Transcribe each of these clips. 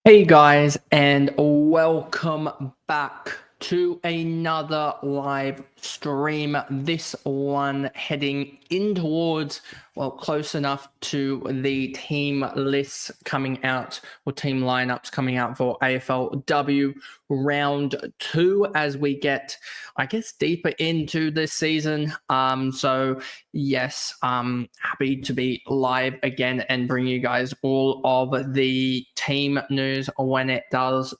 Hey guys, and welcome back to another live stream. This one heading in towards, well, close enough to the team lists coming out or team lineups coming out for AFLW round 2 as we get, I guess, deeper into this season. So yes, I'm happy to be live again and bring you guys all of the team news when it does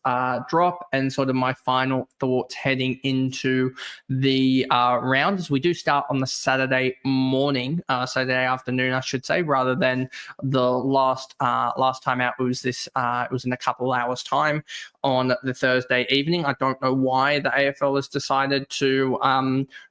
drop, and sort of my final thoughts heading into the rounds. We do start on the Saturday morning, Saturday afternoon, I should say, rather than the last time out. It was in a couple hours time on the Thursday evening. I don't know why the AFL has decided to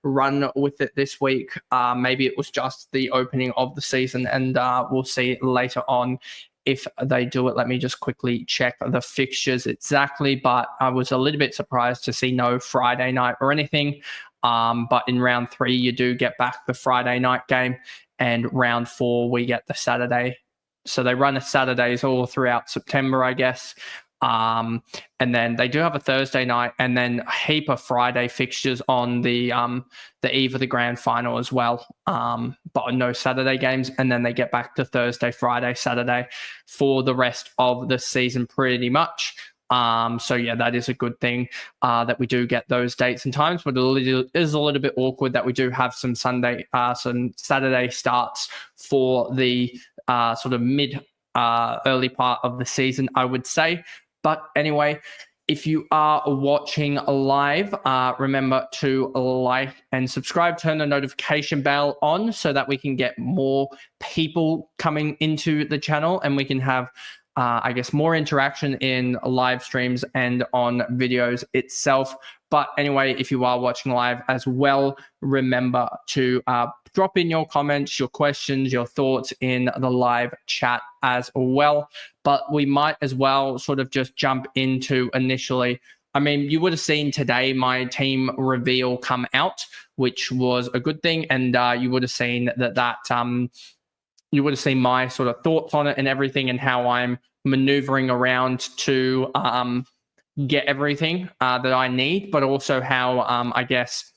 run with it this week. Maybe it was just the opening of the season, and we'll see later on if they do it. Let me just quickly check the fixtures exactly, but I was a little bit surprised to see no Friday night or anything. But in round 3, you do get back the Friday night game, and round 4, we get the Saturday. So they run the Saturdays all throughout September, I guess. And then they do have a Thursday night, and then a heap of Friday fixtures on the eve of the grand final as well. But no Saturday games, and then they get back to Thursday, Friday, Saturday for the rest of the season, pretty much. So yeah, that is a good thing that we do get those dates and times, but it is a little bit awkward that we do have some Saturday starts for the sort of early part of the season, I would say. But anyway, if you are watching live, remember to like and subscribe, turn the notification bell on so that we can get more people coming into the channel, and we can have, I guess, more interaction in live streams and on videos itself. But anyway, if you are watching live as well, remember to drop in your comments, your questions, your thoughts in the live chat as well. But we might as well sort of just jump into initially. I mean, you would have seen today my team reveal come out, which was a good thing. And you would have seen you would have seen my sort of thoughts on it and everything, and how I'm maneuvering around to get everything that I need, but also how, I guess,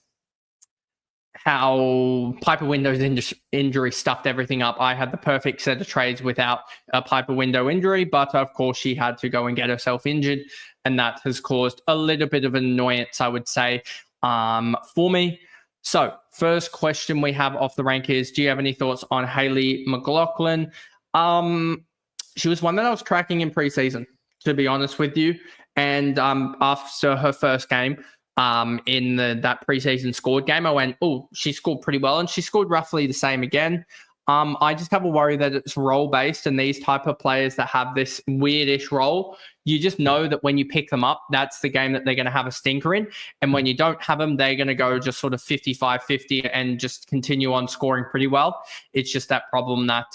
how Piper Window's injury stuffed everything up. I had the perfect set of trades without a Piper Window injury, but of course she had to go and get herself injured, and that has caused a little bit of an annoyance, I would say, for me. So first question we have off the rank is, do you have any thoughts on Hayley McLaughlin? She was one that I was tracking in preseason, to be honest with you. And after her first game in that preseason scored game, I went, oh, she scored pretty well. And she scored roughly the same again. I just have a worry that it's role-based, and these type of players that have this weirdish role, you just know that when you pick them up, that's the game that they're going to have a stinker in. And when you don't have them, they're going to go just sort of 55-50 and just continue on scoring pretty well. It's just that problem that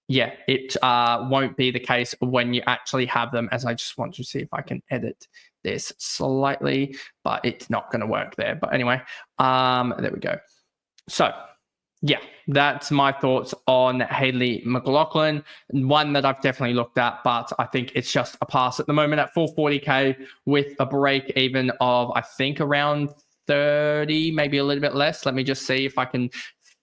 yeah, it won't be the case when you actually have them, as I just want to see if I can edit this slightly, but it's not going to work there. But anyway, there we go. So yeah, that's my thoughts on Hayley McLaughlin. One that I've definitely looked at, but I think it's just a pass at the moment at 440k with a break even of, I think, around 30, maybe a little bit less. Let me just see if I can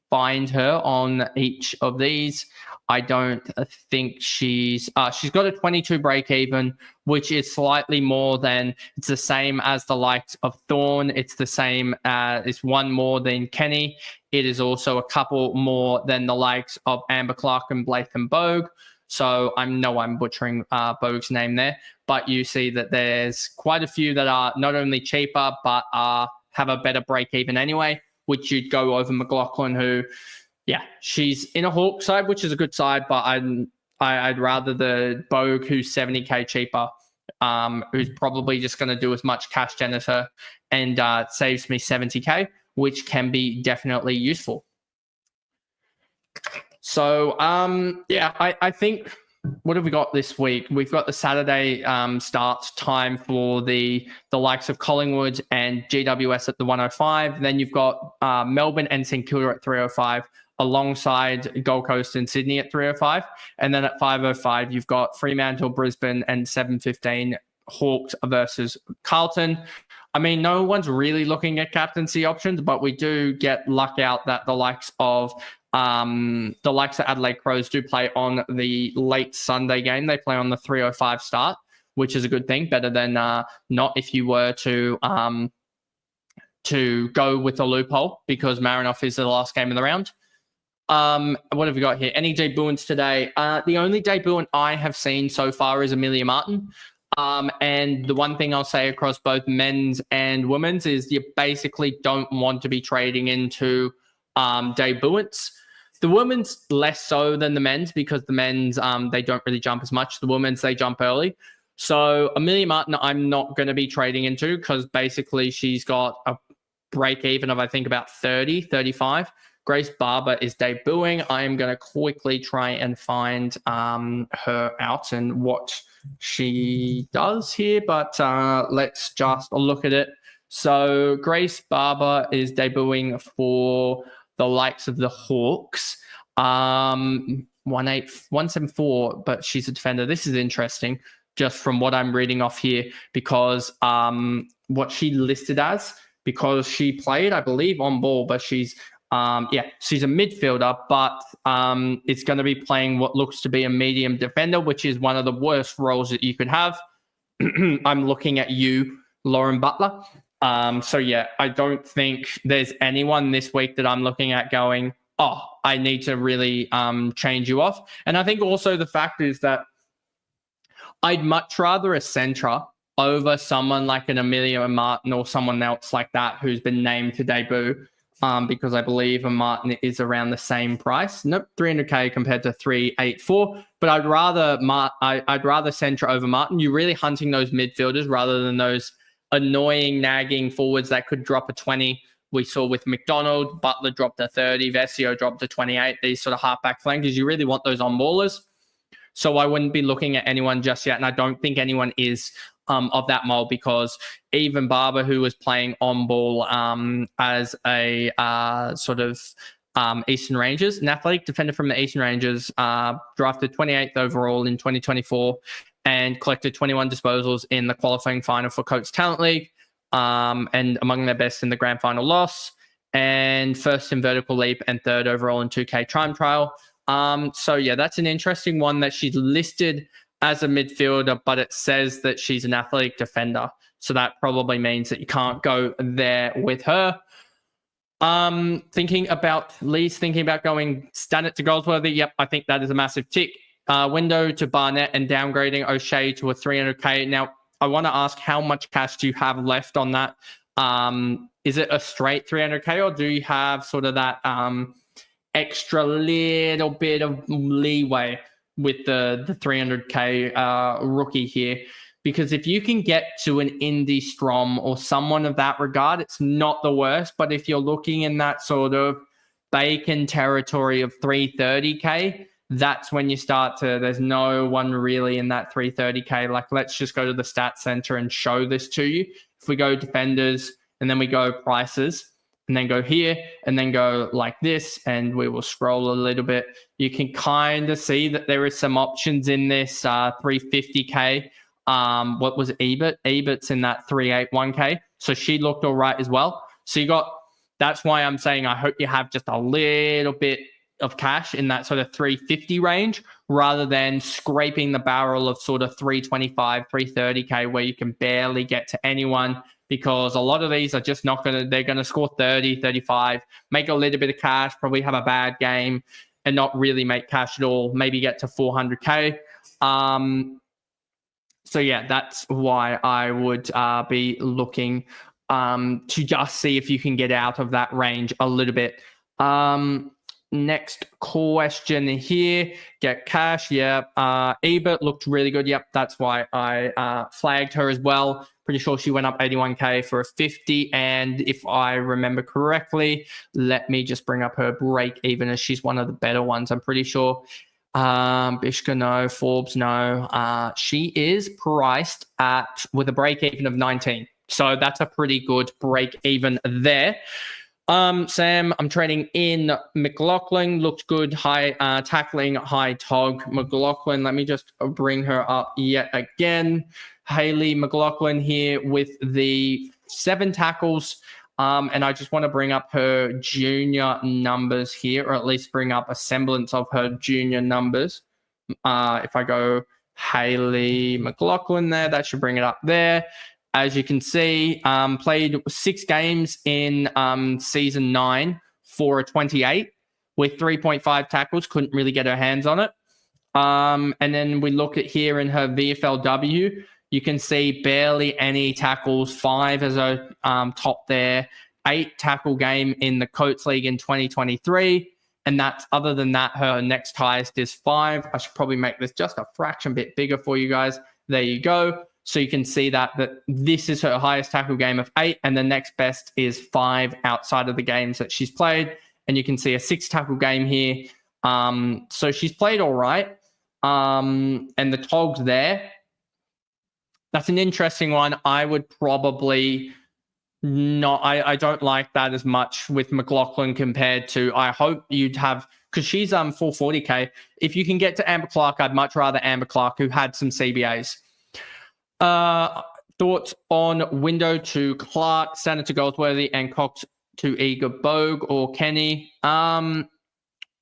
find her on each of these. I don't think she's got a 22 break even, which is slightly more than, it's the same as the likes of Thorne. It's the same, it's one more than Kenny. It is also a couple more than the likes of Amber Clark and Blythe Bogue. So I'm butchering Bogue's name there, but you see that there's quite a few that are not only cheaper, but have a better break even anyway, which you'd go over McLaughlin, who, yeah, she's in a Hawk side, which is a good side, but I'd rather the Bogue, who's 70k cheaper, who's probably just going to do as much cash gen as her, and saves me 70k, which can be definitely useful. So yeah, I think, what have we got this week? We've got the Saturday start time for the likes of Collingwood and GWS at the 105. Then you've got Melbourne and St Kilda at 305. alongside Gold Coast and Sydney at 305. And then at 505, you've got Fremantle, Brisbane, and 7:15 Hawks versus Carlton. I mean, no one's really looking at captaincy options, but we do get luck out that the likes of Adelaide Crows do play on the late Sunday game. They play on the 3:05 start, which is a good thing, better than not if you were to go with the loophole, because Marinoff is the last game of the round. What have we got here? Any debuts today? The only debut I have seen so far is Amelia Martin. And the one thing I'll say across both men's and women's is you basically don't want to be trading into debuts. The women's less so than the men's, because the men's, they don't really jump as much. The women's, they jump early. So Amelia Martin, I'm not going to be trading into, because basically she's got a break even of, I think, about 30, 35. Grace Barber is debuting. I am going to quickly try and find her out and what she does here, but let's just look at it. So Grace Barber is debuting for the likes of the Hawks. 174, but she's a defender. This is interesting, just from what I'm reading off here, because what she listed as, because she played, I believe, on ball, but she's she's a midfielder, but it's going to be playing what looks to be a medium defender, which is one of the worst roles that you could have. I'm looking at you, Lauren Butler. So yeah, I don't think there's anyone this week that I'm looking at going, oh, I need to really change you off. And I think also the fact is that I'd much rather a centre over someone like an Amelia Martin or someone else like that who's been named to debut. Because I believe a Martin is around the same price. Nope, 300k compared to 384. But I'd rather centre over Martin. You're really hunting those midfielders rather than those annoying, nagging forwards that could drop a 20. We saw with McDonald, Butler dropped a 30, Vesio dropped a 28. These sort of halfback flankers, you really want those on-ballers. So I wouldn't be looking at anyone just yet, and I don't think anyone is of that mold, because even Barber, who was playing on ball as a sort of Eastern Rangers, an athletic defender from the Eastern Rangers, drafted 28th overall in 2024 and collected 21 disposals in the qualifying final for Coates Talent League, and among their best in the grand final loss, and first in vertical leap and third overall in 2K time trial. So yeah, that's an interesting one that she's listed as a midfielder, but it says that she's an athletic defender. So that probably means that you can't go there with her. Thinking about going Stannard to Goldsworthy. Yep, I think that is a massive tick. Window to Barnett and downgrading O'Shea to a 300k. Now, I want to ask, how much cash do you have left on that? Is it a straight 300k, or do you have sort of that extra little bit of leeway with the 300k rookie here? Because if you can get to an Indy Strom or someone of that regard, it's not the worst. But if you're looking in that sort of Bacon territory of 330k, that's when you start to, there's no one really in that 330k. Like, let's just go to the stat center and show this to you. If we go defenders and then we go prices, and then go here, and then go like this, and we will scroll a little bit, you can kind of see that there is some options in this 350k. What was Ebert? Ebert's in that 381k. So she looked all right as well. So that's why I'm saying I hope you have just a little bit of cash in that sort of 350 range, rather than scraping the barrel of sort of 325, 330k, where you can barely get to anyone, because a lot of these are just they're going to score 30, 35, make a little bit of cash, probably have a bad game and not really make cash at all, maybe get to 400k. So yeah, that's why I would be looking to just see if you can get out of that range a little bit. Next question here. Get cash. Yeah. Ebert looked really good. Yep. That's why I flagged her as well. Pretty sure she went up 81k for a 50. And if I remember correctly, let me just bring up her break even, as she's one of the better ones. I'm pretty sure. Bishka, no. Forbes, no. She is priced with a break even of 19. So that's a pretty good break even there. Sam, I'm trading in McLaughlin. Looks good. High tackling, high tog. McLaughlin, let me just bring her up yet again. Haley McLaughlin here with the 7 tackles. And I just want to bring up her junior numbers here, or at least bring up a semblance of her junior numbers. If I go Haley McLaughlin there, that should bring it up there. As you can see, played 6 games in season 9 for a 28 with 3.5 tackles. Couldn't really get her hands on it. And then we look at here in her VFLW, you can see barely any tackles, 5 as a top there, 8 tackle game in the Coates League in 2023. And that's, other than that, her next highest is 5. I should probably make this just a fraction bit bigger for you guys. There you go. So you can see that this is her highest tackle game of 8, and the next best is 5 outside of the games that she's played. And you can see a 6 tackle game here. So she's played all right. And the togs there, that's an interesting one. I would probably not, I don't like that as much with McLaughlin compared to, I hope you'd have, because she's 440k. If you can get to Amber Clark, I'd much rather Amber Clark, who had some CBAs. Thoughts on Window to Clark, Standard to Goldsworthy, and Cox to Eager Bogue or Kenny? I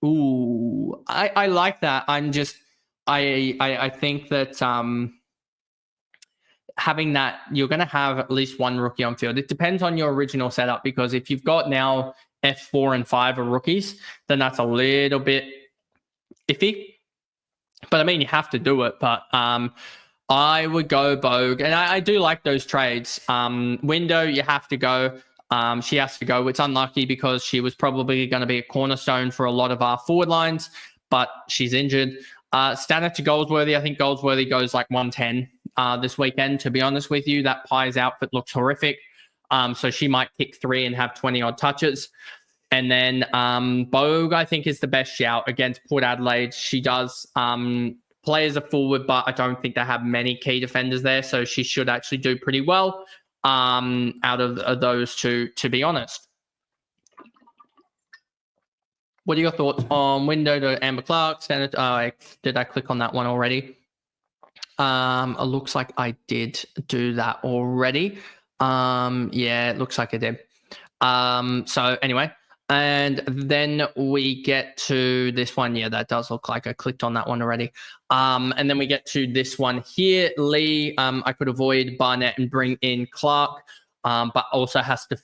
like that. I think that having that, you're going to have at least one rookie on field. It depends on your original setup, because if you've got now F4 and 5 are rookies, then that's a little bit iffy. But I mean, you have to do it. But I would go Bogue, and I do like those trades. Window, you have to go. She has to go. It's unlucky because she was probably going to be a cornerstone for a lot of our forward lines, but she's injured. Standard to Goldsworthy, I think Goldsworthy goes like 110 this weekend, to be honest with you. That Pies outfit looks horrific. So she might kick 3 and have 20-odd touches. And then Bogue, I think, is the best shout against Port Adelaide. She does play as a forward, but I don't think they have many key defenders there. So she should actually do pretty well out of those two, to be honest. What are your thoughts on Window to Amber Clark? Did I click on that one already? It looks like I did do that already. Yeah, it looks like I did. So anyway, and then we get to this one. Yeah, that does look like I clicked on that one already. And then we get to this one here. Lee, I could avoid Barnett and bring in Clark, but also has to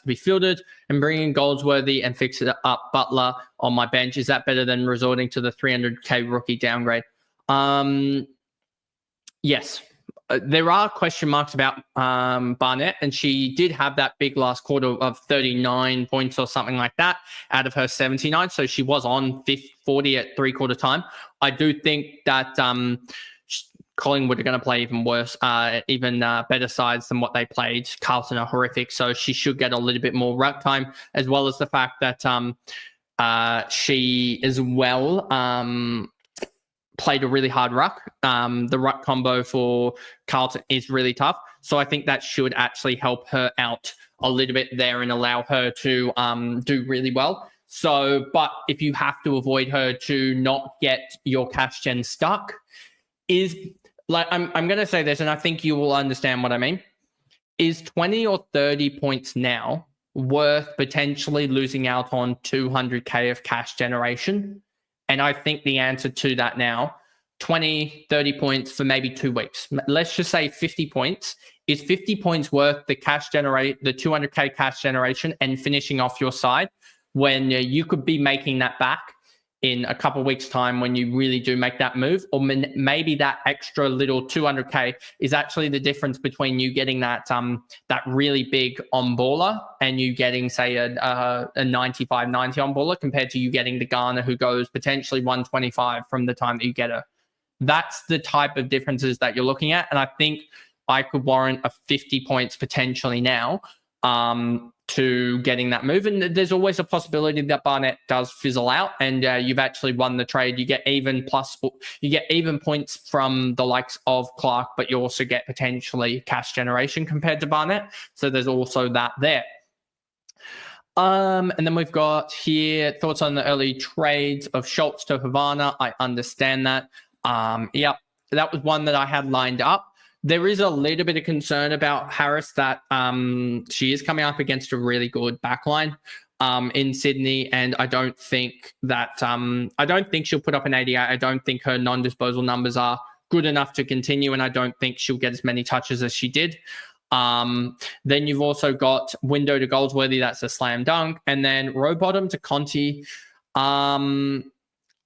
be fielded, and bring in Goldsworthy and fix it up Butler on my bench. Is that better than resorting to the 300k rookie downgrade? Yes. There are question marks about Barnett, and she did have that big last quarter of 39 points or something like that out of her 79. So she was on 40 at 3/4 time. I do think that Collingwood are going to play even worse, even better sides than what they played. Carlton are horrific, so she should get a little bit more ruck time, as well as the fact that she as well played a really hard ruck. The ruck combo for Carlton is really tough. So I think that should actually help her out a little bit there and allow her to do really well. So, but if you have to avoid her to not get your cash gen stuck, is like, I'm going to say this, and I think you will understand what I mean. Is 20 or 30 points now worth potentially losing out on 200k of cash generation? And I think the answer to that now, 20, 30 points for maybe 2 weeks. Let's just say 50 points. Is 50 points worth the 200k cash generation and finishing off your side, when you could be making that back in a couple of weeks' time when you really do make that move? Or maybe that extra little 200k is actually the difference between you getting that that really big on-baller and you getting, say, a 95-90 on-baller, compared to you getting the Garner who goes potentially 125 from the time that you get her. That's the type of differences that you're looking at. And I think I could warrant a 50 points potentially now to getting that move. And there's always a possibility that Barnett does fizzle out and you've actually won the trade. You get even points from the likes of Clark, but you also get potentially cash generation compared to Barnett. So there's also that there. And then we've got here thoughts on the early trades of Schultz to Havana. I understand that. Yep, that was one that I had lined up. There is a little bit of concern about Harris that she is coming up against a really good backline in Sydney, and I don't think that I don't think she'll put up an 88. I don't think her non-disposal numbers are good enough to continue, and I don't think she'll get as many touches as she did. Then you've also got window to Goldsworthy, that's a slam dunk, and then row bottom to Conti.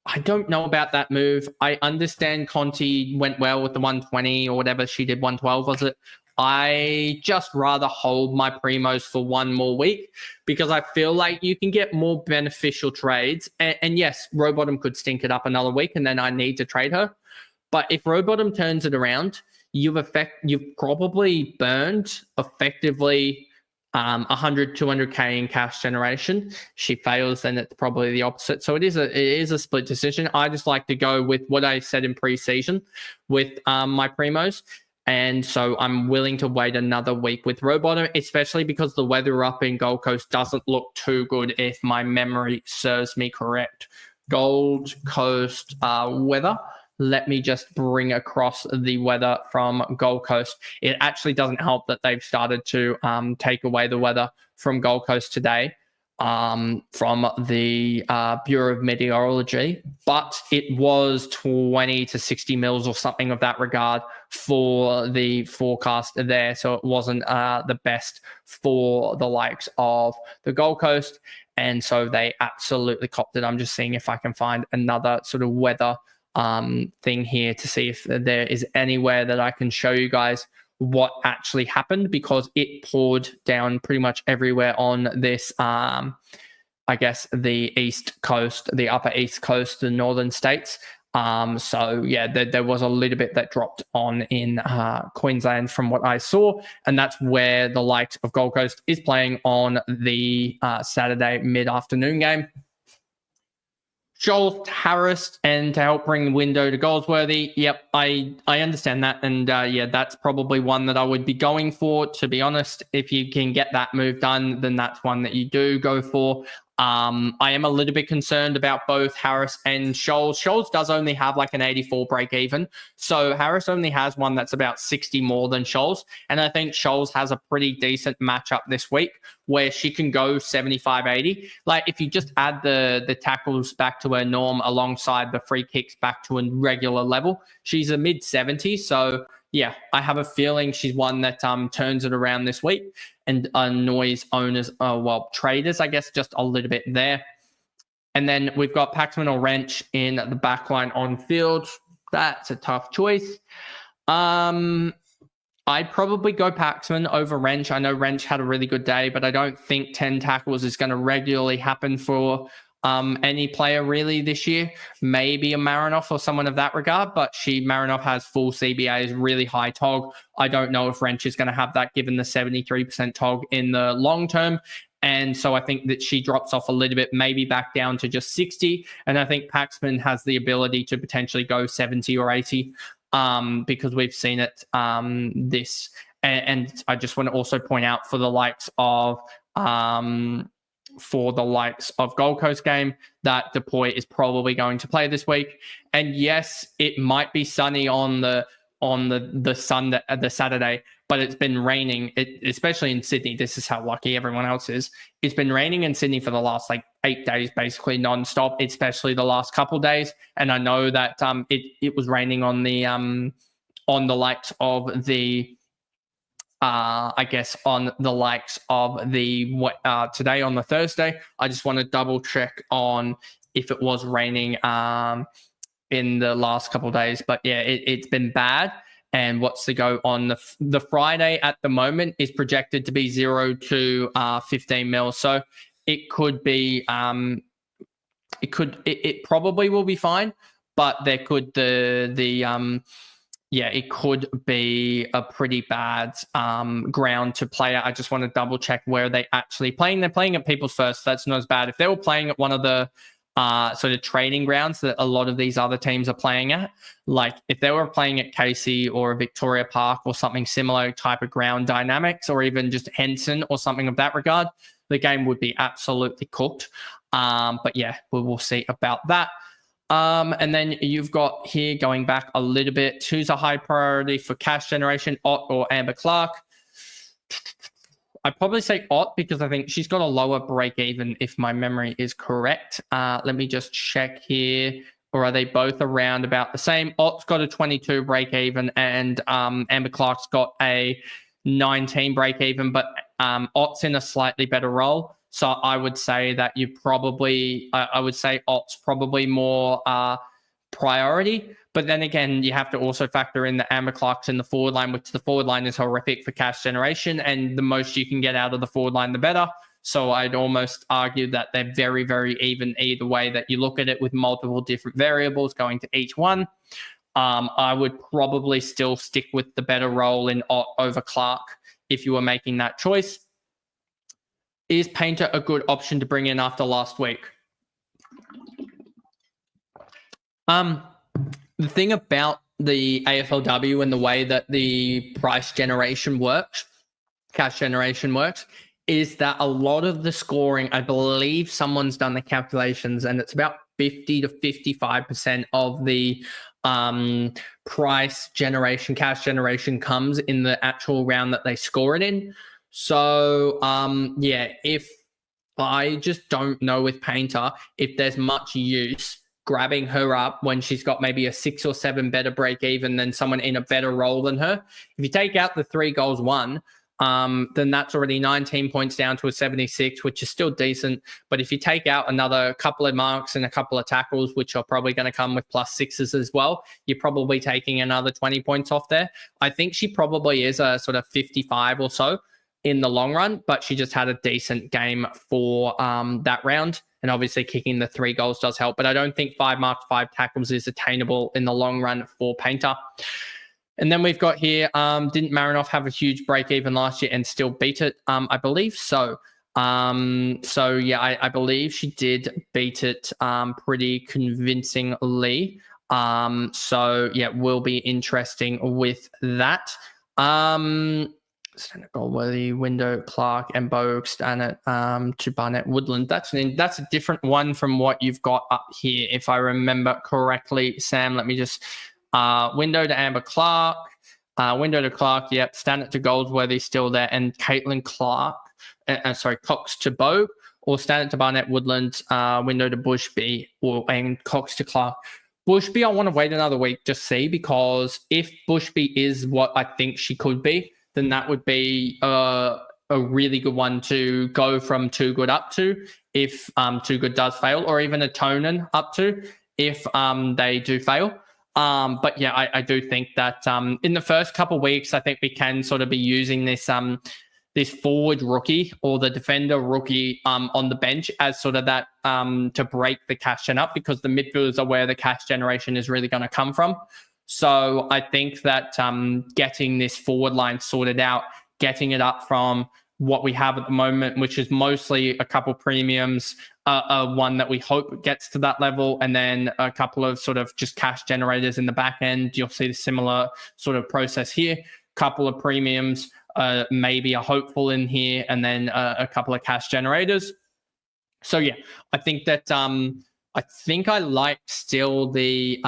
I don't know about that move. I understand Conti went well with the 120 or whatever she did, 112 was it? I just rather hold my primos for one more week because I feel like you can get more beneficial trades. And yes, row bottom could stink it up another week and then I need to trade her. But if row bottom turns it around, you've probably burned effectively 100, 200K in cash generation. She fails, then it's probably the opposite. So it is a split decision. I just like to go with what I said in pre-season with my primos. And so I'm willing to wait another week with row bottom, especially because the weather up in Gold Coast doesn't look too good if my memory serves me correct. Gold Coast weather. Let me just bring across the weather from Gold Coast. It actually doesn't help that they've started to take away the weather from Gold Coast today from the Bureau of Meteorology, but it was 20 to 60 mils or something of that regard for the forecast there. So it wasn't the best for the likes of the Gold Coast. And so they absolutely copped it. I'm just seeing if I can find another sort of weather thing here to see if there is anywhere that I can show you guys what actually happened, because it poured down pretty much everywhere on this I guess the east coast, the upper east coast, the northern states. So yeah, there was a little bit that dropped on in Queensland from what I saw, and that's where the likes of Gold Coast is playing on the Saturday mid-afternoon game. Joel Harris, and to help bring the window to Goldsworthy. Yep, I understand that. And yeah, that's probably one that I would be going for, to be honest. If you can get that move done, then that's one that you do go for. I am a little bit concerned about both Harris and Scholes. Scholes does only have like an 84 break even. So Harris only has one that's about 60 more than Scholes. And I think Scholes has a pretty decent matchup this week where she can go 75, 80. Like if you just add the tackles back to her norm alongside the free kicks back to a regular level, she's a mid 70s. So yeah, I have a feeling she's one that turns it around this week and annoys owners, traders, I guess, just a little bit there. And then we've got Paxman or Wrench in the backline on field. That's a tough choice. I'd probably go Paxman over Wrench. I know Wrench had a really good day, but I don't think 10 tackles is going to regularly happen for any player really this year. Maybe a Marinoff or someone of that regard, but Marinoff has full CBAs, really high TOG. I don't know if Wrench is going to have that given the 73% TOG in the long term. And so I think that she drops off a little bit, maybe back down to just 60. And I think Paxman has the ability to potentially go 70 or 80 because we've seen it this. And I just want to also point out for the likes of Gold Coast game that Dupuy is probably going to play this week. And yes, it might be sunny on the Sunday, the Saturday, but it's been raining, especially in Sydney. This is how lucky everyone else is. It's been raining in Sydney for the last 8 days, basically nonstop, especially the last couple of days. And I know that it was raining on the likes of the I guess on the likes of the today on the Thursday. I just want to double check on if it was raining in the last couple of days. But yeah, it's been bad. And what's the go on the Friday at the moment is projected to be 0 to 15 mils. So it could be it probably will be fine, but there could it could be a pretty bad ground to play at. I just want to double check where they actually playing. They're playing at People's First. So that's not as bad. If they were playing at one of the sort of training grounds that a lot of these other teams are playing at. Like if they were playing at Casey or Victoria Park or something similar type of ground dynamics, or even just Henson or something of that regard, the game would be absolutely cooked. But yeah, we will see about that. And then you've got here, going back a little bit, who's a high priority for cash generation, Ott or Amber Clark? I'd probably say Ott because I think she's got a lower break even, if my memory is correct. Let me just check here. Or are they both around about the same? Ott's got a 22 break even and Amber Clark's got a 19 break even, but Ott's in a slightly better role. So I would say that I would say Ott's probably more priority. But then again, you have to also factor in the Amber Clark's in the forward line, which the forward line is horrific for cash generation. And the most you can get out of the forward line, the better. So I'd almost argue that they're very, very even either way that you look at it, with multiple different variables going to each one. I would probably still stick with the better role in Ott over Clark if you were making that choice. Is Painter a good option to bring in after last week? The thing about the AFLW and the way that the price generation works, cash generation works, is that a lot of the scoring, I believe someone's done the calculations, and it's about 50 to 55% of the price generation, cash generation comes in the actual round that they score it in. So, if I just don't know with Painter if there's much use grabbing her up when she's got maybe a 6 or 7 better break even than someone in a better role than her. If you take out the 3 goals won, then that's already 19 points down to a 76, which is still decent. But if you take out another couple of marks and a couple of tackles, which are probably going to come with +6s as well, you're probably taking another 20 points off there. I think she probably is a sort of 55 or so in the long run, but she just had a decent game for that round. And obviously kicking the 3 goals does help. But I don't think 5 marks, 5 tackles is attainable in the long run for Painter. And then we've got here, didn't Marinoff have a huge break even last year and still beat it? I believe so. I believe she did beat it pretty convincingly. Will be interesting with that. Stanley Goldworthy, Window, Clark, and Bogue, Stanley to Barnett Woodland. That's a different one from what you've got up here, if I remember correctly. Sam, let me just Window to Amber Clark, Window to Clark. Yep, Stanley to Goldsworthy still there, and Caitlin Clark. Cox to Bogue, or Stanley to Barnett Woodland. Window to Bushby, and Cox to Clark. Bushby, I want to wait another week to see, because if Bushby is what I think she could be, then that would be a really good one to go from Too Good up to if Too Good does fail, or even a Tonen up to if they do fail. But yeah, I do think that in the first couple of weeks, I think we can sort of be using this this forward rookie or the defender rookie on the bench as sort of that to break the cash gen up, because the midfielders are where the cash generation is really going to come from. So I think that getting this forward line sorted out, getting it up from what we have at the moment, which is mostly a couple premiums, one that we hope gets to that level, and then a couple of sort of just cash generators in the back end. You'll see the similar sort of process here. Couple of premiums, maybe a hopeful in here, and then a couple of cash generators. So yeah, I think that I like still the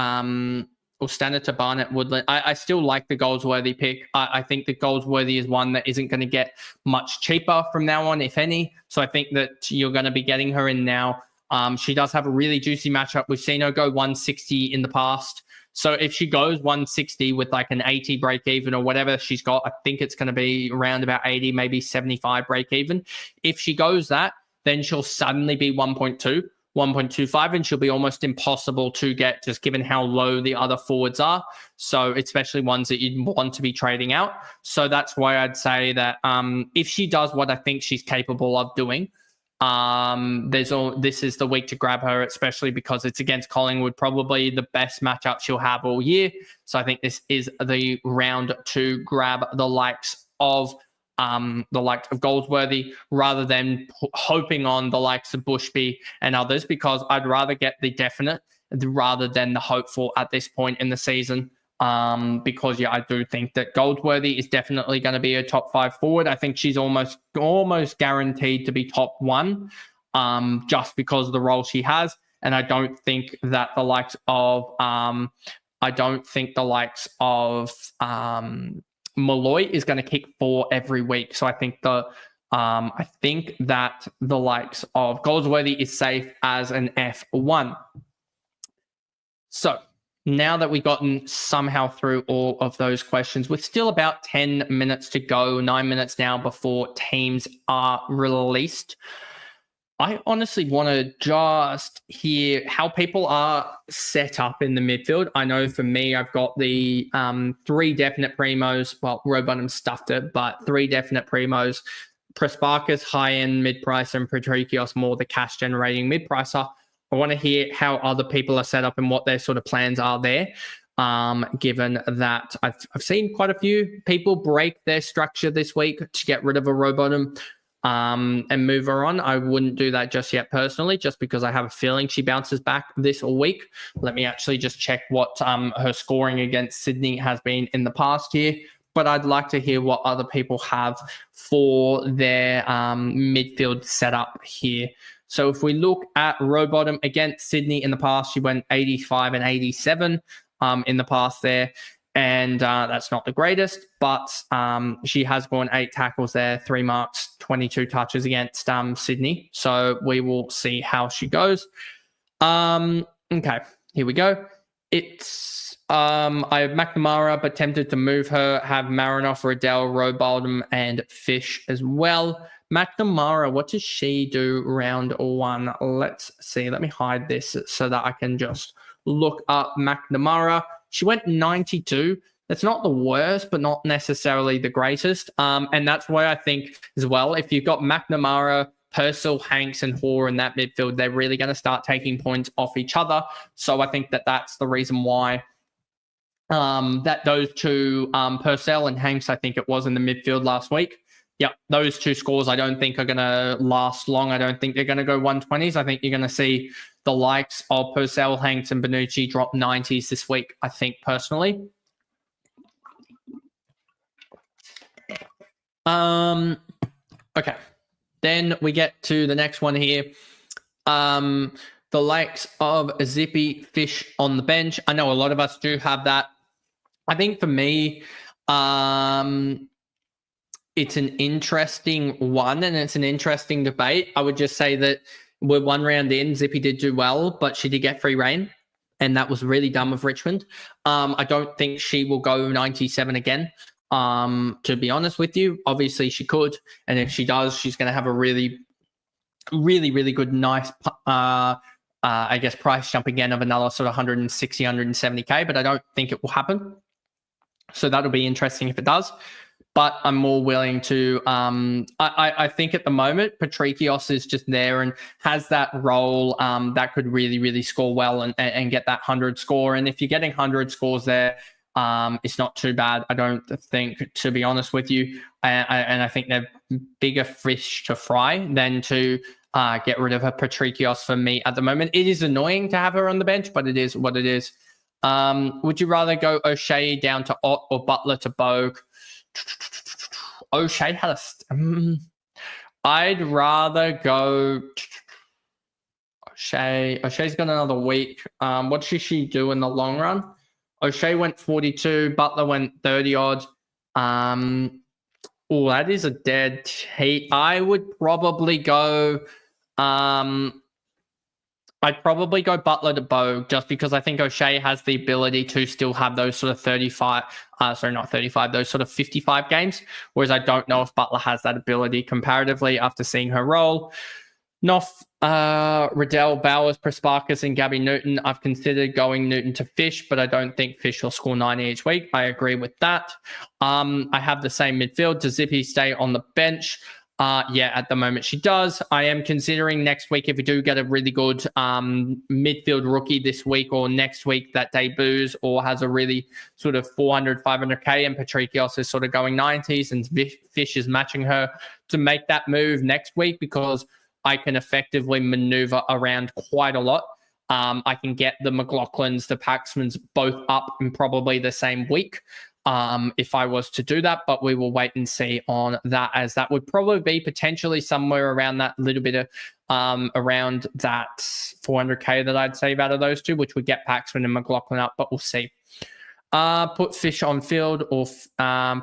or Standard to Barnett Woodland. I still like the Goldsworthy pick. I think the Goldsworthy is one that isn't going to get much cheaper from now on, if any. So I think that you're going to be getting her in now. She does have a really juicy matchup. We've seen her go 160 in the past. So if she goes 160 with like an 80 break even or whatever she's got, I think it's going to be around about 80, maybe 75 break even. If she goes that, then she'll suddenly be 1.2. 1.25, and she'll be almost impossible to get, just given how low the other forwards are. So especially ones that you'd want to be trading out. So that's why I'd say that if she does what I think she's capable of doing, this is the week to grab her, especially because it's against Collingwood, probably the best matchup she'll have all year. So I think this is the round to grab the likes of the likes of Goldsworthy rather than hoping on the likes of Bushby and others, because I'd rather get the definite rather than the hopeful at this point in the season. Because I do think that Goldsworthy is definitely going to be a top 5 forward. I think she's almost guaranteed to be top 1, just because of the role she has. And I don't think that the likes of Malloy is going to kick 4 every week. So I think that the likes of Goldsworthy is safe as an F1. So now that we've gotten somehow through all of those questions, with still about 10 minutes to go, 9 minutes now before teams are released, I honestly want to just hear how people are set up in the midfield. I know for me, I've got the 3 definite primos. Well, Rowbottom stuffed it, but 3 definite primos. Prasparkas, high-end mid-pricer, and Patricios, more the cash-generating mid-pricer. I want to hear how other people are set up and what their sort of plans are there, given that I've seen quite a few people break their structure this week to get rid of a Rowbottom and move her on. I wouldn't do that just yet personally, just because I have a feeling she bounces back this week. Let me actually just check what her scoring against Sydney has been in the past year. But I'd like to hear what other people have for their midfield setup here. So if we look at Rowbottom against Sydney in the past, she went 85 and 87 in the past there. And that's not the greatest, but she has gone 8 tackles there, 3 marks, 22 touches against Sydney. So we will see how she goes. Okay, here we go. It's I have McNamara, but tempted to move her. Have Marinoff, Riddell, Rowbottom, and Fish as well. McNamara, what does she do round 1? Let's see. Let me hide this so that I can just look up McNamara. She went 92. That's not the worst, but not necessarily the greatest. And that's why I think as well, if you've got McNamara, Purcell, Hanks, and Hoare in that midfield, they're really going to start taking points off each other. So I think that that's the reason why that those 2, Purcell and Hanks, I think it was in the midfield last week. Yeah, those 2 scores I don't think are going to last long. I don't think they're going to go 120s. I think you're going to see the likes of Purcell, Hanks, and Bonucci drop 90s this week, I think, personally. Okay. Then we get to the next one here. The likes of Zippy, Fish on the bench. I know a lot of us do have that. I think for me, it's an interesting one and it's an interesting debate. I would just say that we're 1 round in. Zippy did do well, but she did get free reign, and that was really dumb of Richmond. I don't think she will go 97 again, to be honest with you. Obviously, she could, and if she does, she's going to have a really, really, really good, nice, I guess, price jump again of another sort of 160, 170K, but I don't think it will happen. So that'll be interesting if it does. But I'm more willing to, I think at the moment, Patricios is just there and has that role that could really, really score well and get that 100 score. And if you're getting 100 scores there, it's not too bad, I don't think, to be honest with you. And I think they're bigger fish to fry than to get rid of her Patricios for me at the moment. It is annoying to have her on the bench, but it is what it is. Would you rather go O'Shea down to Ott or Butler to Bogue? O'Shea had I'd rather go O'Shea. O'Shea's got another week. What should she do in the long run? O'Shea went 42. Butler went 30 odd. Oh, that is a dead heat. I would probably go. I'd probably go Butler to Bogue just because I think O'Shea has the ability to still have those sort of 35, not 35, those sort of 55 games, whereas I don't know if Butler has that ability comparatively after seeing her role. Noff, Riddell, Bowers, Prasparkas, and Gabby Newton. I've considered going Newton to Fish, but I don't think Fish will score 90 each week. I agree with that. I have the same midfield. Does Zippy stay on the bench? Yeah, at the moment she does. I am considering next week, if we do get a really good midfield rookie this week or next week that debuts or has a really sort of 400, 500K, and Patricios is sort of going 90s and Fish is matching her, to make that move next week, because I can effectively maneuver around quite a lot. I can get the McLaughlins, the Paxmans both up in probably the same week. If I was to do that, but we will wait and see on that, as that would probably be potentially somewhere around that little bit of around that 400K that I'd save out of those two, which would get Paxman and McLaughlin up, but we'll see. Put Fish on field or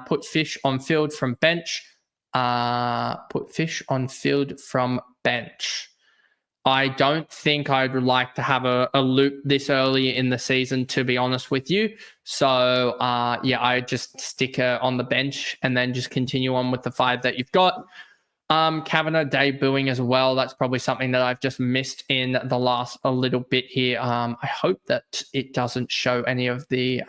put Fish on field from bench. Put Fish on field from bench. I don't think I'd like to have a loop this early in the season, to be honest with you. So, yeah, I just stick her on the bench and then just continue on with the 5 that you've got. Kavanagh debuting as well. That's probably something that I've just missed in the last a little bit here. I hope that it doesn't show any of the,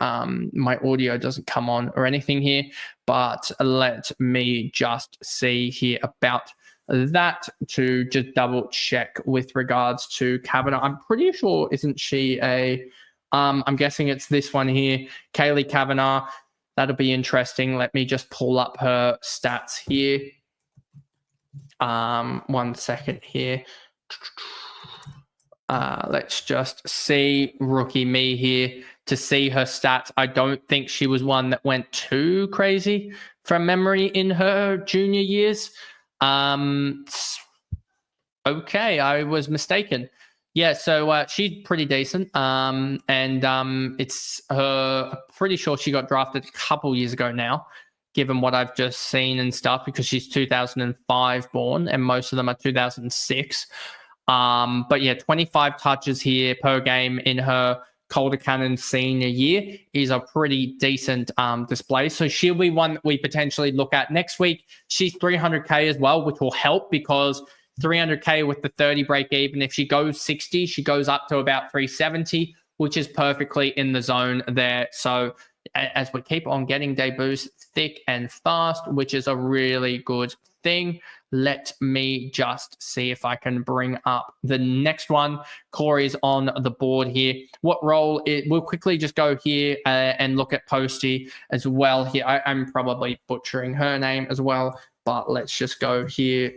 my audio doesn't come on or anything here, but let me just see here about that to just double check with regards to Kavanagh. I'm pretty sure, isn't she a, I'm guessing it's this one here, Kaylee Kavanagh. That'll be interesting. Let me just pull up her stats here. 1 second here. Let's just see rookie me here to see her stats. I don't think she was one that went too crazy from memory in her junior years. Okay, I was mistaken. Yeah, so she's pretty decent. It's I'm pretty sure she got drafted a couple years ago now, given what I've just seen and stuff, because she's 2005 born and most of them are 2006. But yeah, 25 touches here per game in her Calder Cannon senior year is a pretty decent display. So she'll be one that we potentially look at next week. She's 300K as well, which will help, because 300K with the 30 break even, if she goes 60, she goes up to about 370, which is perfectly in the zone there. So as we keep on getting debuts thick and fast, which is a really good thing. Let me just see if I can bring up the next one. Corey's on the board here. What role? We'll quickly just go here and look at Posty as well here. I'm probably butchering her name as well, but let's just go here.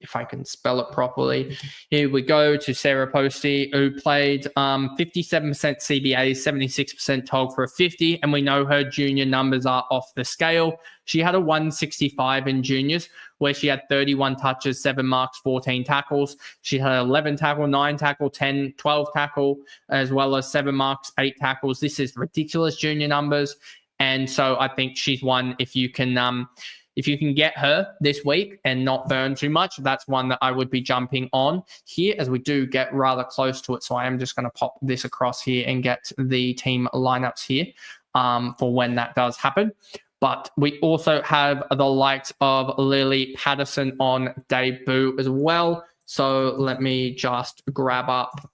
If I can spell it properly. Here we go to Sarah Posty, who played 57% CBA, 76% TOG for a 50, and we know her junior numbers are off the scale. She had a 165 in juniors, where she had 31 touches, 7 marks, 14 tackles. She had 11 tackle, 9 tackle, 10, 12 tackle, as well as 7 marks, 8 tackles. This is ridiculous junior numbers. And so I think she's one, if you can get her this week and not burn too much, that's one that I would be jumping on here, as we do get rather close to it. So I am just going to pop this across here and get the team lineups here for when that does happen. But we also have the likes of Lily Patterson on debut as well. So let me just grab up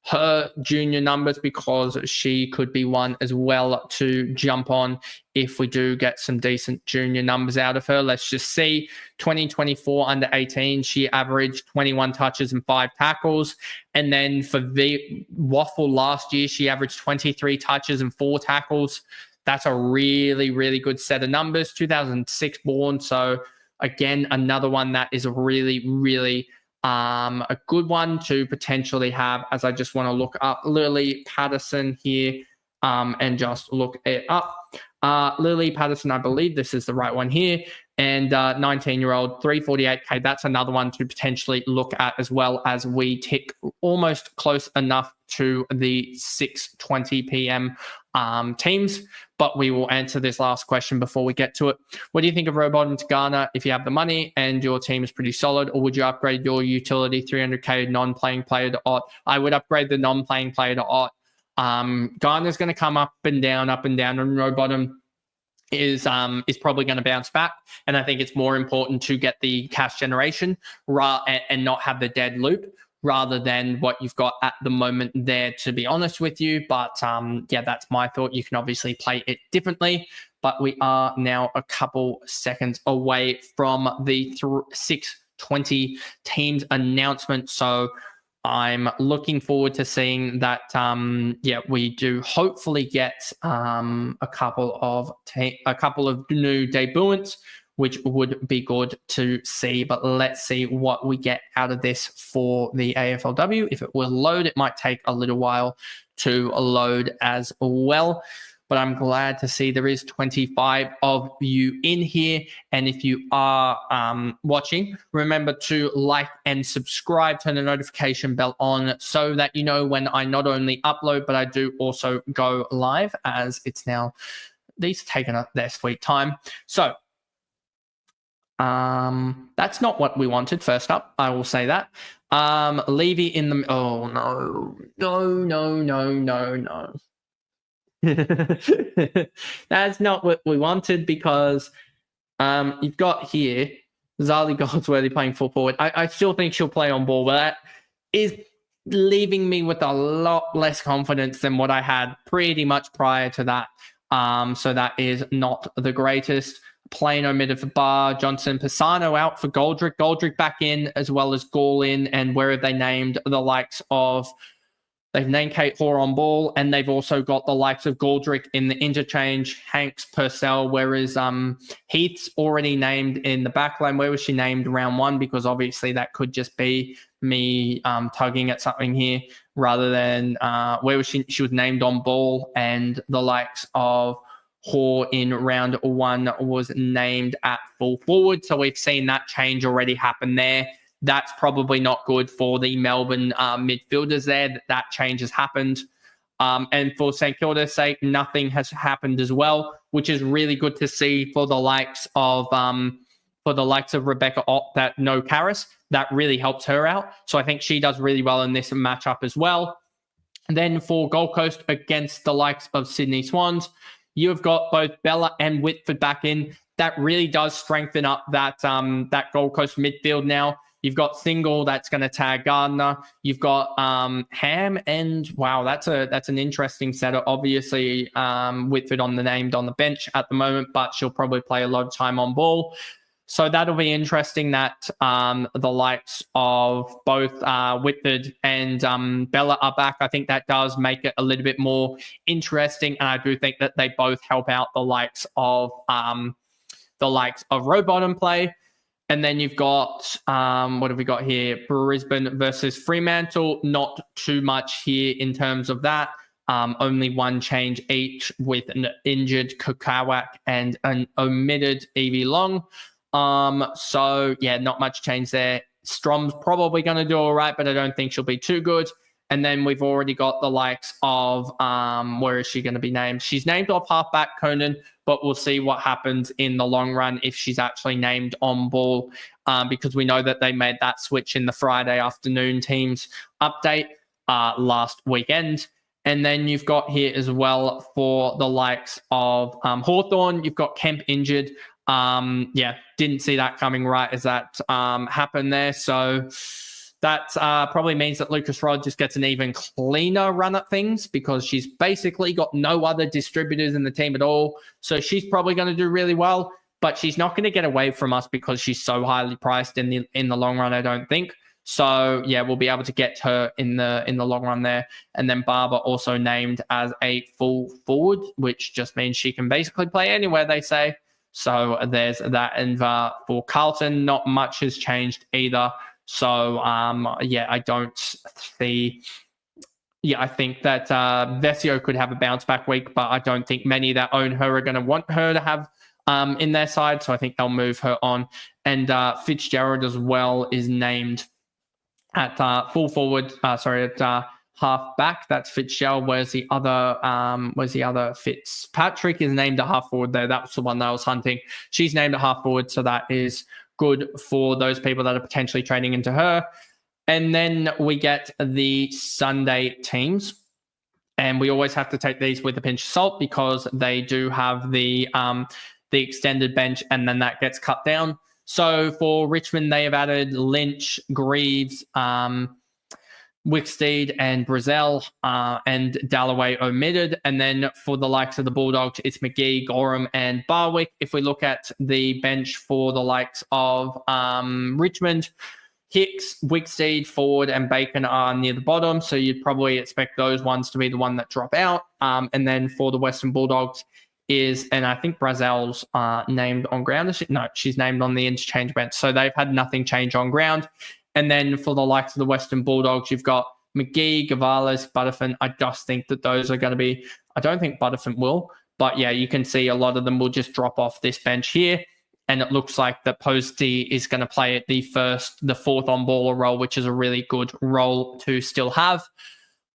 her junior numbers, because she could be one as well to jump on if we do get some decent junior numbers out of her. Let's just see. 2024 under 18, she averaged 21 touches and 5 tackles. And then for the Waffle last year, she averaged 23 touches and 4 tackles. That's a really, really good set of numbers. 2006 born. So again, another one that is really, really a good one to potentially have, as I just want to look up Lily Patterson here and just look it up. Lily Patterson, I believe this is the right one here. And 19-year-old, 348K. That's another one to potentially look at, as well as we tick almost close enough to the 6:20 p.m. Teams. But we will answer this last question before we get to it. What do you think of Robot to Garner if you have the money and your team is pretty solid, or would you upgrade your utility 300K non-playing player to OT? I would upgrade the non-playing player to OT. Garner's going to come up and down, and Robottom is probably going to bounce back. And I think it's more important to get the cash generation and not have the dead loop, rather than what you've got at the moment there, to be honest with you. But yeah, that's my thought. You can obviously play it differently, but we are now a couple seconds away from the 6:20 teams announcement. So I'm looking forward to seeing that. Yeah, we do hopefully get a couple of new debutantes, which would be good to see. But let's see what we get out of this for the AFLW. If it will load, it might take a little while to load as well. But I'm glad to see there is 25 of you in here. And if you are watching, remember to like and subscribe, turn the notification bell on so that you know when I not only upload, but I do also go live, as it's now, these are taking up their sweet time. So that's not what we wanted. First up, I will say that. Levy in the, oh no. That's not what we wanted, because you've got here Zali Goldsworthy playing full forward. I still think she'll play on ball, but that is leaving me with a lot less confidence than what I had pretty much prior to that. So that is not the greatest. Plain omitted for Barr, Johnson, Pisano out for Goldrick back in, as well as Gall in, and where have they named the likes of, they've named Kate Hoare on ball, and they've also got the likes of Goldrick in the interchange, Hanks, Purcell, whereas Heath's already named in the back line. Where was she named round one? Because obviously that could just be me tugging at something here, rather than where was she? She was named on ball, and the likes of Hoare in round one was named at full forward. So we've seen that change already happen there. That's probably not good for the Melbourne midfielders there, that change has happened. And for St Kilda's sake, nothing has happened as well, which is really good to see for the likes of Rebecca Ott, that no Karras. That really helps her out. So I think she does really well in this matchup as well. And then for Gold Coast against the likes of Sydney Swans, you've got both Bella and Whitford back in. That really does strengthen up that Gold Coast midfield now. You've got Single that's going to tag Gardner. You've got Ham, and wow, that's an interesting setup. Obviously, Whitford named on the bench at the moment, but she'll probably play a lot of time on ball. So that'll be interesting that the likes of both Whitford and Bella are back. I think that does make it a little bit more interesting, and I do think that they both help out the likes of Rowbottom play. And then you've got, what have we got here? Brisbane versus Fremantle. Not too much here in terms of that. Only one change each, with an injured Kukawak and an omitted Evie Long. So, yeah, not much change there. Strom's probably going to do all right, but I don't think she'll be too good. And then we've already got the likes of, where is she going to be named? She's named off halfback Conan, but we'll see what happens in the long run if she's actually named on ball, because we know that they made that switch in the Friday afternoon teams update last weekend. And then you've got here as well for the likes of Hawthorn, you've got Kemp injured. Yeah, didn't see that coming right as that happened there. So that probably means that Lucas Rod just gets an even cleaner run at things, because she's basically got no other distributors in the team at all. So she's probably going to do really well, but she's not going to get away from us because she's so highly priced in the long run, I don't think. So yeah, we'll be able to get her in the long run there. And then Barber also named as a full forward, which just means she can basically play anywhere, they say. So there's that. And for Carlton, not much has changed either. So, yeah, I don't see... Yeah, I think that Vesio could have a bounce-back week, but I don't think many that own her are going to want her to have in their side. So I think they'll move her on. And Fitzgerald as well is named at full forward. At half back. That's Fitzgerald. Where's the other Fitzpatrick is named a half forward there. That was the one that I was hunting. She's named a half forward, so that is good for those people that are potentially trading into her. And then we get the Sunday teams. And we always have to take these with a pinch of salt, because they do have the extended bench, and then that gets cut down. So for Richmond, they have added Lynch, Greaves, Wicksteed and Brazil and Dalloway omitted. And then for the likes of the Bulldogs, it's McGee, Gorham, and Barwick. If we look at the bench for the likes of Richmond, Hicks, Wicksteed, Ford, and Bacon are near the bottom. So you'd probably expect those ones to be the one that drop out. And then for the Western Bulldogs and I think Brazil's named on ground. No, she's named on the interchange bench. So they've had nothing change on ground. And then for the likes of the Western Bulldogs, you've got McGee, Gavalas, Butterfin. I just think that those are going to be, I don't think Butterfin will, but yeah, you can see a lot of them will just drop off this bench here. And it looks like that Posty is going to play at the fourth on-baller role, which is a really good role to still have.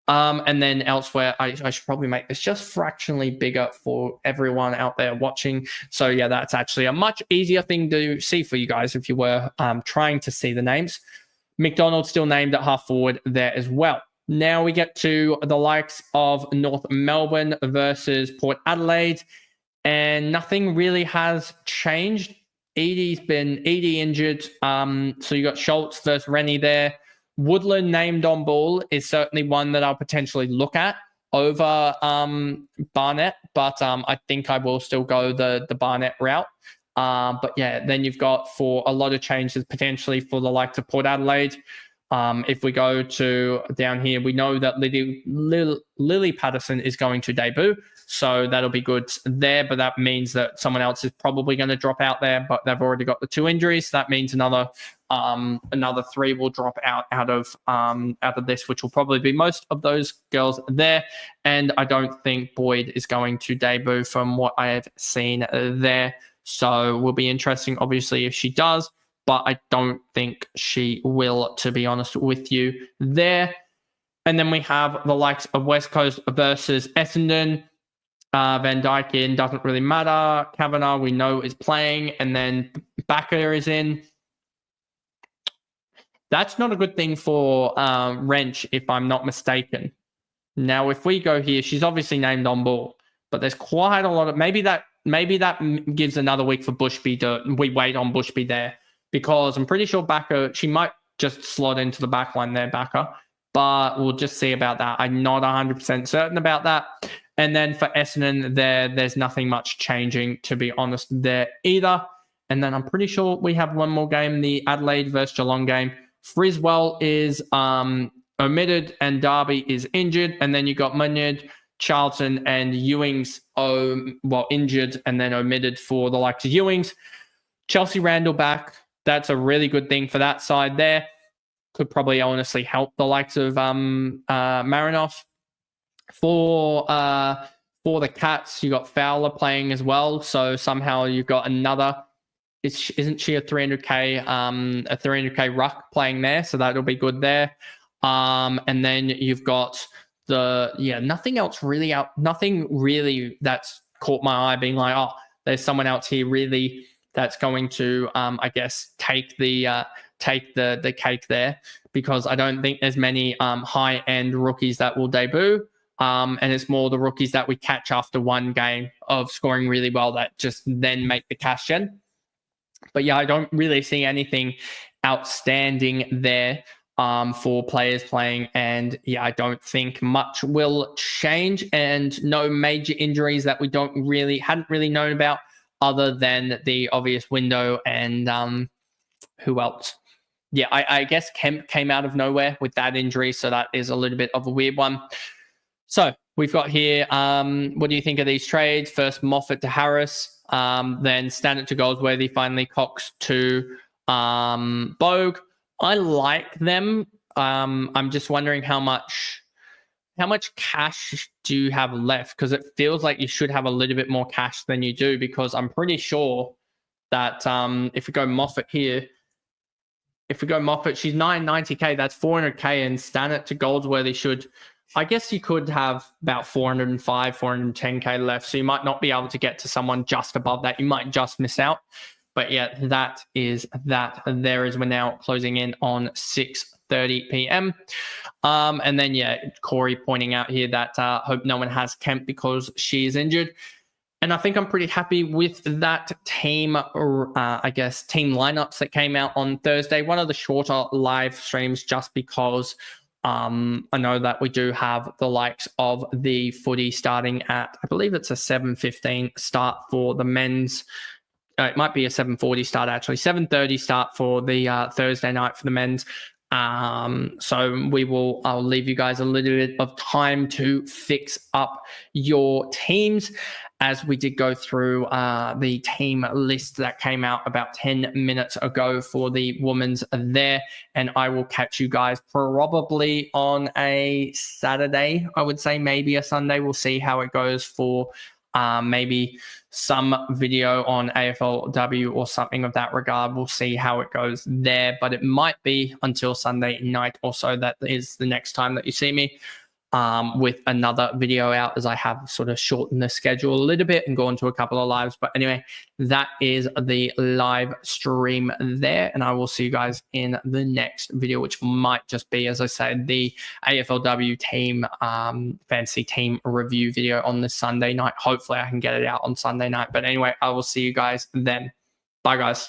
And then elsewhere, I should probably make this just fractionally bigger for everyone out there watching. So yeah, that's actually a much easier thing to see for you guys if you were trying to see the names. McDonald still named at half forward there as well. Now we get to the likes of North Melbourne versus Port Adelaide, and nothing really has changed. Edie injured. So you got Schultz versus Rennie there. Woodland named on ball is certainly one that I'll potentially look at over Barnett, but I think I will still go the Barnett route. But yeah, then you've got for a lot of changes potentially for the likes of Port Adelaide. If we go to down here, we know that Lily Patterson is going to debut. So that'll be good there, but that means that someone else is probably going to drop out there, but they've already got the 2 injuries. So that means another 3 will drop out of this, which will probably be most of those girls there. And I don't think Boyd is going to debut from what I have seen there. So will be interesting, obviously, if she does, but I don't think she will, to be honest with you there. And then we have the likes of West Coast versus Essendon. Van Dijk in, doesn't really matter. Kavanagh, we know, is playing. And then Bakker is in. That's not a good thing for Wrench, if I'm not mistaken. Now, if we go here, she's obviously named on ball, but there's quite a lot of... Maybe that gives another week for Bushby we wait on Bushby there, because I'm pretty sure Bakker, she might just slot into the back line there, Bakker. But we'll just see about that. I'm not 100% certain about that. And then for Essendon, there's nothing much changing, to be honest, there either. And then I'm pretty sure we have one more game, the Adelaide versus Geelong game. Friswell is omitted and Darby is injured. And then you got Munyard, Charlton, and Ewings injured and then omitted for the likes of Ewings. Chelsea Randall back. That's a really good thing for that side there. Could probably honestly help the likes of Marinoff. For the Cats, you got Fowler playing as well. So somehow you've got another. Isn't she a 300k ruck playing there? So that'll be good there. And then you've got nothing really that's caught my eye being like, oh, there's someone else here really that's going to I guess take the cake there, because I don't think there's many high-end rookies that will debut. And it's more the rookies that we catch after one game of scoring really well that just then make the cash gen. But yeah, I don't really see anything outstanding there for players playing. And yeah, I don't think much will change, and no major injuries that we hadn't really known about, other than the obvious window and who else? Yeah, I guess Kemp came out of nowhere with that injury, so that is a little bit of a weird one. So we've got here, what do you think of these trades? First, Moffat to Harris, then Stannard to Goldsworthy, finally Cox to Bogue. I like them. I'm just wondering how much cash do you have left? Because it feels like you should have a little bit more cash than you do, because I'm pretty sure that if we go Moffat here, she's 990k, that's 400k, and Stannard to Goldsworthy should... I guess you could have about 405, 410k left. So you might not be able to get to someone just above that. You might just miss out. But yeah, that is that there, as we're now closing in on 6:30 p.m. And then, yeah, Corey pointing out here that hope no one has Kemp because she is injured. And I think I'm pretty happy with that team, team lineups that came out on Thursday. One of the shorter live streams, just because I know that we do have the likes of the footy starting at, I believe it's a 7:15 start for the men's. It might be a 7:40 start, actually. 7:30 start for the Thursday night for the men's. So I'll leave you guys a little bit of time to fix up your teams, as we did go through the team list that came out about 10 minutes ago for the women's there. And I will catch you guys probably on a Saturday, I would say, maybe a Sunday. We'll see how it goes for maybe some video on AFLW or something of that regard. We'll see how it goes there, but it might be until Sunday night or so. That is the next time that you see me with another video out, as I have sort of shortened the schedule a little bit and gone to a couple of lives. But anyway, that is the live stream there, and I will see you guys in the next video, which might just be, as I said, the AFLW team fantasy team review video on the Sunday night. Hopefully I can get it out on Sunday night. But anyway, I will see you guys then. Bye, guys.